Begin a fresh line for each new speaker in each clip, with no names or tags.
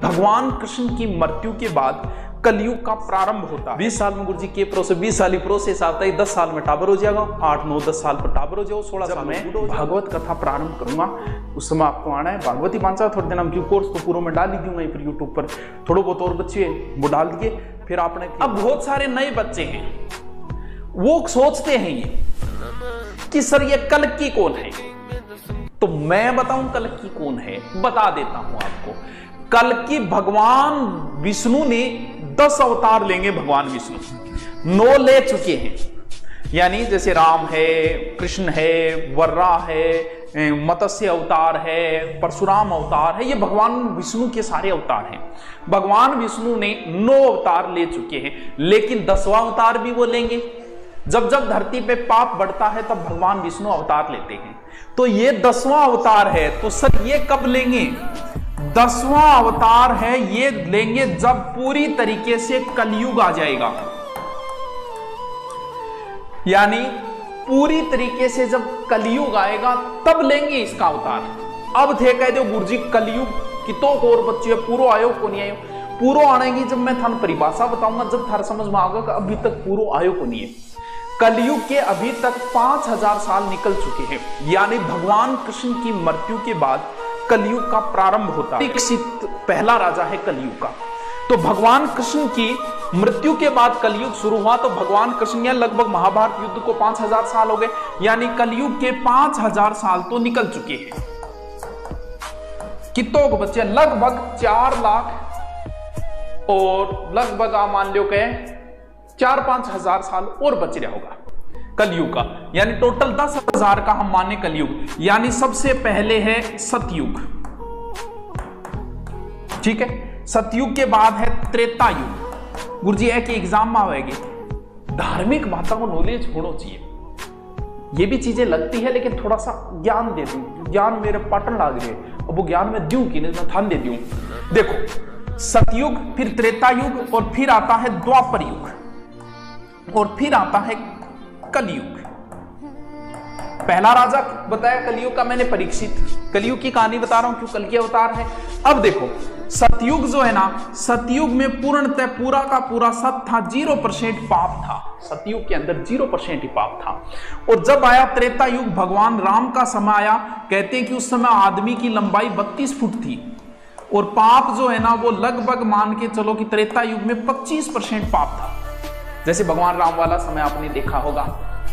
भगवान कृष्ण की मृत्यु के बाद कलयुग का प्रारंभ होता है। 20 साल में गुरुजी के प्रोसेस 20 साल ही प्रोसेस आता है। 10 साल में टाबर हो जाएगा, 8 9 10 साल पर टाबर हो जाओ, 16 साल में भागवत कथा प्रारंभ करूंगा। उस समय आपको आना है। भागवती मानसा थोड़े दिन हम क्यों कोर्स तो पूरा में डाल ही दूंगा फिर यूट्यूब पर, थोड़े बहुत और बच्चे वो डाल दिए। फिर आपने अब बहुत सारे नए बच्चे हैं, वो सोचते हैं ये कि सर ये कल्कि कौन है। तो मैं बताऊं कल्कि कौन है, बता देता हूं आपको। कल्कि भगवान विष्णु ने 10 अवतार लेंगे। भगवान विष्णु 9 ले चुके हैं, यानी जैसे राम है, कृष्ण है, वर्रा है, मत्स्य अवतार है, परशुराम अवतार है, ये भगवान विष्णु के सारे अवतार हैं। भगवान विष्णु ने 9 अवतार ले चुके हैं, लेकिन 10वां अवतार भी वो लेंगे। जब जब धरती पे पाप बढ़ता है तब भगवान विष्णु अवतार लेते हैं। तो ये 10वां अवतार है। तो सर ये कब लेंगे? 10वां अवतार है ये लेंगे जब पूरी तरीके से कलयुग आ जाएगा, यानी पूरी तरीके से जब कलयुग आएगा तब लेंगे इसका अवतार। अब थे कह दो गुरुजी कलयुग कितो को और बच्चे पूरो आयो को नहीं आयो। पूरो आनेगी जब मैं थान परिभाषा बताऊंगा, जब थार समझ में आएगा कि अभी तक पूरो आयो को नहीं है। कलयुग के अभी तक 5000 साल निकल चुके हैं, यानी भगवान कृष्ण की मृत्यु के बाद कलयुग का प्रारंभ होता है। विकसित पहला राजा है कलयुग का। तो भगवान कृष्ण की मृत्यु के बाद कलयुग शुरू हुआ। तो भगवान कृष्ण या लगभग महाभारत युद्ध को 5000 साल हो गए, यानी कलयुग के 5000 साल तो निकल चुके हैं। कितों को बच्चे? लगभग 4 लाख और लगभग आप मान लो के 4-5 हजार साल और बच रहा होगा कलयुग का, यानी टोटल 10,000 का हम माने कलयुग। यानी सबसे पहले है सतयुग, ठीक है। सतयुग के बाद है त्रेता युग। गुरुजी एक एग्जाम में आएगी, धार्मिक बातों को नॉलेज होना चाहिए। ये भी चीजें लगती है लेकिन थोड़ा सा ज्ञान दे दूं, ज्ञान मेरे पाटन लाग रही है, अब वो ज्ञान में दूं कि नहीं, मैं थान दे दूं। देखो सतयुग, फिर त्रेता युग, और फिर आता है द्वापर युग, और फिर आता है कलयुग। पहला राजा बताया कलयुग का मैंने, परीक्षित। कलयुग की कहानी बता रहा हूं क्यों, कल के अवतार है। अब देखो सतयुग जो है ना, सतयुग में पूर्णतः पूरा का पूरा सत था, 0% पाप था। सतयुग के अंदर 0% ही पाप था। और जब आया त्रेता युग, भगवान राम का समय आया, कहते हैं कि उस समय आदमी की लंबाई 32 फुट थी, और पाप जो है ना वो लगभग मान के चलो कि त्रेता युग में 25% पाप था। जैसे भगवान राम वाला समय आपने देखा होगा,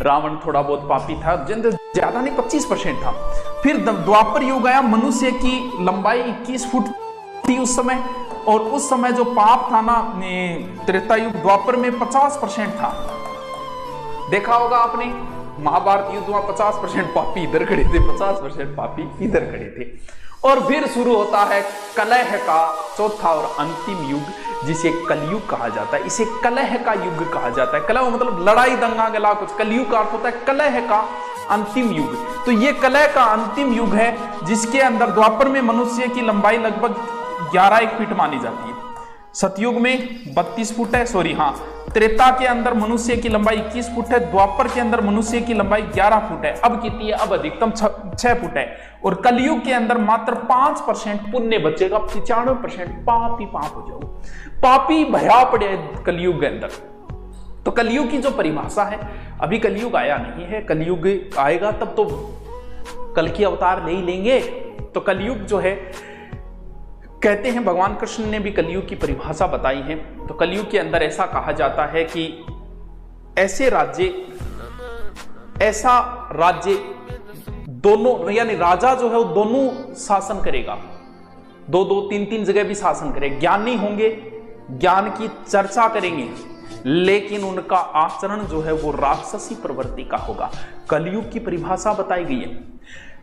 रावण थोड़ा बहुत पापी था, ज्यादा नहीं, 25% था। फिर द्वापर युग आया, मनुष्य की लंबाई 21 फुट थी उस समय, और उस समय जो पाप था ना त्रेता युग द्वापर में 50% था। देखा होगा आपने महाभारत युद्ध में 50% पापी इधर खड़े थे, 50% पापी इधर खड़े थे। और फिर शुरू होता है कलह का चौथा और अंतिम युग, जिसे कलयुग कहा जाता है। इसे कलह का युग कहा जाता है। कलह मतलब लड़ाई दंगा गला कुछ, कलयुग का अर्थ होता है कलह का अंतिम युग। तो ये कलह का अंतिम युग है, जिसके अंदर द्वापर में मनुष्य की लंबाई लगभग 11 फीट मानी जाती है। सतयुग में 32 फुट है, सॉरी हाँ, त्रेता के अंदर मनुष्य की लंबाई 21 फुट है, द्वापर के अंदर मनुष्य की लंबाई 11 फुट है। अब कितनी है? अब अधिकतम 6 फुट है। और कलयुग के अंदर मात्र 5% पुण्य बचेगा, 95% पाप ही पाप हो जाओ, पापी भया पड़े कलयुग के अंदर। तो कलयुग की जो परिभाषा है, अभी कलयुग आया नहीं है, कलयुग आएगा तब तो कल की अवतार ले ही लेंगे। तो कलयुग जो है, कहते हैं भगवान कृष्ण ने भी कलयुग की परिभाषा बताई है। तो कलयुग के अंदर ऐसा कहा जाता है कि ऐसा राज्य दोनों, यानी राजा जो है वो दोनों शासन करेगा, 2-2, 3-3 जगह भी शासन करेगा। ज्ञानी होंगे, ज्ञान की चर्चा करेंगे, लेकिन उनका आचरण जो है वो राक्षसी प्रवृत्ति का होगा। कलयुग की परिभाषा बताई गई है।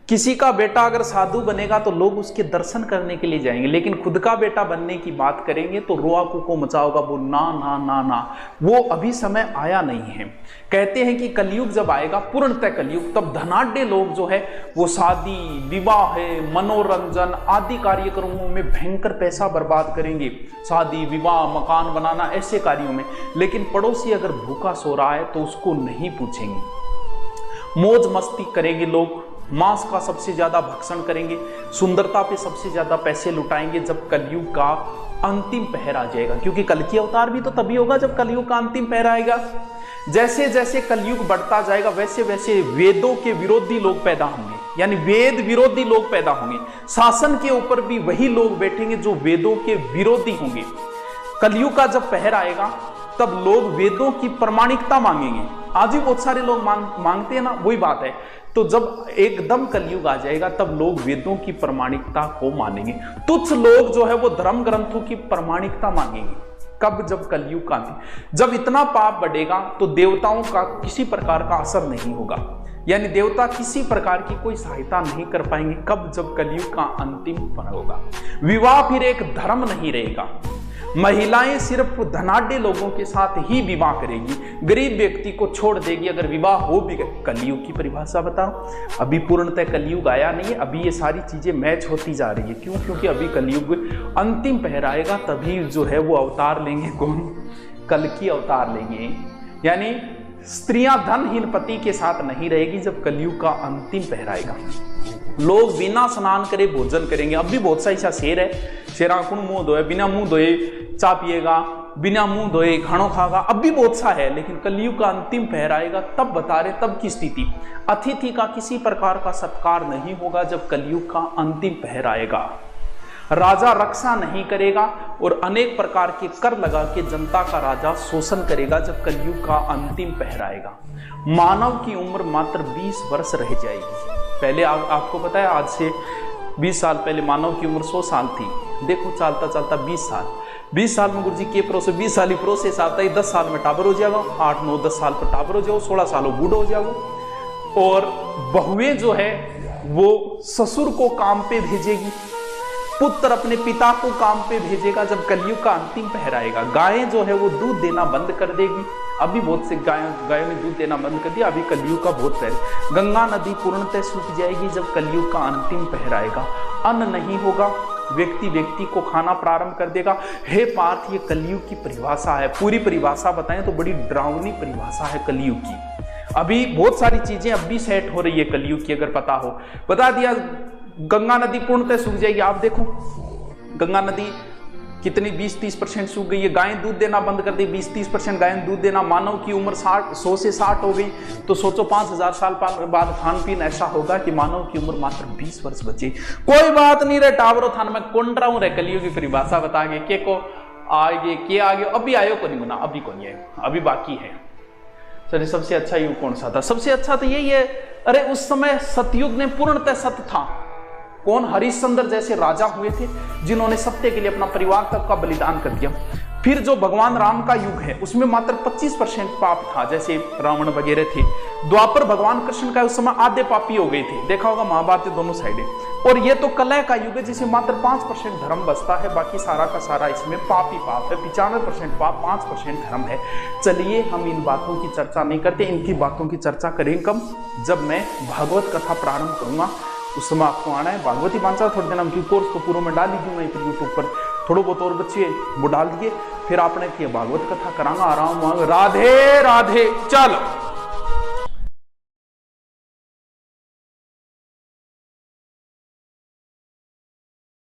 किसी का बेटा अगर साधु बनेगा तो लोग उसके दर्शन करने के लिए जाएंगे, लेकिन खुद का बेटा बनने की बात करेंगे तो रोआ कुको मचाओगा, वो ना ना ना ना, वो अभी समय आया नहीं है। कहते हैं कि कलयुग जब आएगा, पूर्णतः कलयुग, तब धनाढ्य लोग जो है वो शादी विवाह है, मनोरंजन आदि कार्यक्रमों में भयंकर पैसा बर्बाद करेंगे, शादी विवाह मकान बनाना ऐसे कार्यों में। लेकिन पड़ोसी अगर भूखा सो रहा है तो उसको नहीं पूछेंगे, मौज मस्ती करेंगे लोग, मांस का सबसे ज्यादा भक्षण करेंगे, सुंदरता पे सबसे ज्यादा पैसे लुटाएंगे जब कलयुग का अंतिम पहर आ जाएगा। क्योंकि कल की अवतार भी तो तभी होगा जब कलयुग का अंतिम पहर आएगा। जैसे जैसे कलयुग बढ़ता जाएगा वैसे वैसे वेदों के विरोधी लोग पैदा होंगे, यानी वेद विरोधी लोग पैदा होंगे। शासन के ऊपर भी वही लोग बैठेंगे जो वेदों के विरोधी होंगे। कलयुग का जब पहर आएगा तब लोग वेदों की प्रामाणिकता मांगेंगे। आज भी बहुत सारे लोग मांगते हैं ना, वही बात है। तो जब एकदम कलयुग आ जाएगा तब लोग वेदों की प्रामाणिकता को मानेंगे। तुच्छ लोग जो है वो धर्म ग्रंथों की प्रामाणिकता मांगेंगे। कब? जब कलयुग का अंत। जब इतना पाप बढ़ेगा तो देवताओं का किसी प्रकार का असर नहीं होगा, यानी देवता किसी प्रकार की कोई सहायता नहीं कर पाएंगे। कब? जब कलयुग का अंतिम पल होगा। विवाह फिर एक धर्म नहीं रहेगा। महिलाएं सिर्फ धनाढ्य लोगों के साथ ही विवाह करेगी, गरीब व्यक्ति को छोड़ देगी अगर विवाह हो भी गए। कलयुग की परिभाषा बताओ। अभी पूर्णतः कलयुग आया नहीं है, अभी ये सारी चीजें मैच होती जा रही है। क्यों? क्योंकि अभी कलयुग अंतिम पहर आएगा, तभी जो है वो अवतार लेंगे। कौन? कल्कि अवतार लेंगे। यानी स्त्रियां धनहीन पति के साथ नहीं रहेगी जब कलयुग का अंतिम पहर आएगा। लोग बिना स्नान करे भोजन करेंगे। अब भी बहुत सा ऐसा शेर है, शेरा कुण मुंह धोए, बिना मुंह धोए चा पिएगा, बिना मुंह धोए खानो खागा। अब भी बहुत सा है, लेकिन कलयुग का अंतिम पहर आएगा तब बता रहे, तब की स्थिति। अतिथि का किसी प्रकार का सत्कार नहीं होगा जब कलयुग का अंतिम पहर आएगा। राजा रक्षा नहीं करेगा और अनेक प्रकार के कर लगा के जनता का राजा शोषण करेगा जब कलयुग का अंतिम पहर आएगा। मानव की उम्र मात्र 20 वर्ष रह जाएगी। पहले आपको पता है, आज से 20 साल पहले मानव की उम्र 100 साल थी। देखो चलता चलता 20 साल। 20 साल में गुरुजी के प्रोसेस 20 साल ही प्रोसेस आता है। 10 साल में टाबर हो जाएगा, 8, 9, 10 साल पर टाबर हो जाओ, 16 साल बूढ़ा हो जाओ। और बहुएं जो है वो ससुर को काम पे भेजेगी, पुत्र अपने पिता को काम पे भेजेगा जब कलयुग का अंतिम पहर आएगा। गायें जो है वो दूध देना बंद कर देगी। अभी बहुत से गायों ने दूध देना बंद कर दिया, अभी कलयुग का बहुत पहर। गंगा नदी पूर्णतः सूख जाएगी जब कलयुग का अंतिम पहर आएगा। अन्न नहीं होगा, व्यक्ति को खाना प्रारंभ कर देगा। हे पार्थ, ये कलयुग की परिभाषा है। पूरी परिभाषा बताएं तो बड़ी डरावनी परिभाषा है कलयुग की। अभी बहुत सारी चीजें अब भी सेट हो रही है कलयुग की, अगर पता हो। बता दिया गंगा नदी पूर्णतः सूख जाएगी। आप देखो गंगा नदी कितनी 20-30% सूख गई है। गायें दूध देना बंद कर दी, 20-30% गायें दूध देना। मानव की उम्र 100 से 60 हो गई, तो सोचो 5000 साल बाद खान पीन ऐसा होगा कि मानव की उम्र मात्र 20 वर्ष बचे। कोई बात नहीं रे टावरो थान में कौन रहा हूं रे, कलयुग की परिभाषा बता के को आगे के आगे अभी आयो को नहीं बना, अभी को नहीं आयो, अभी बाकी है। सर सबसे अच्छा युग कौन सा था? सबसे अच्छा तो यही है। अरे उस समय सतयुग ने पूर्णतः सत्य था। कौन? हरिश्चंद्र जैसे राजा हुए थे जिन्होंने सत्य के लिए अपना परिवार तक का बलिदान कर दिया। फिर जो भगवान राम का युग है उसमें मात्र 25% पाप था, जैसे रावण वगैरह थे। द्वापर भगवान कृष्ण का उस समय आधे पापी हो गए थे, देखा होगा महाभारत दोनों साइडें। और ये तो कलह का युग है जिसमें मात्र 5% धर्म बचता है, बाकी सारा का सारा इसमें पाप ही पाप है। 95% पाप, 5% धर्म है। चलिए हम इन बातों की चर्चा नहीं करते, इनकी बातों की चर्चा करें कब? जब मैं भागवत कथा प्रारंभ करूंगा उस समय आपको आना है। भागवती पांचाल थोड़े दिन हम कोर्स को पूरा में डाल दी मैं फिर यूट्यूब पर थोड़ो बहुत और बच्चे वो डाल दिए, फिर आपने किया भागवत कथा करांगा आराम। राधे राधे। चलो।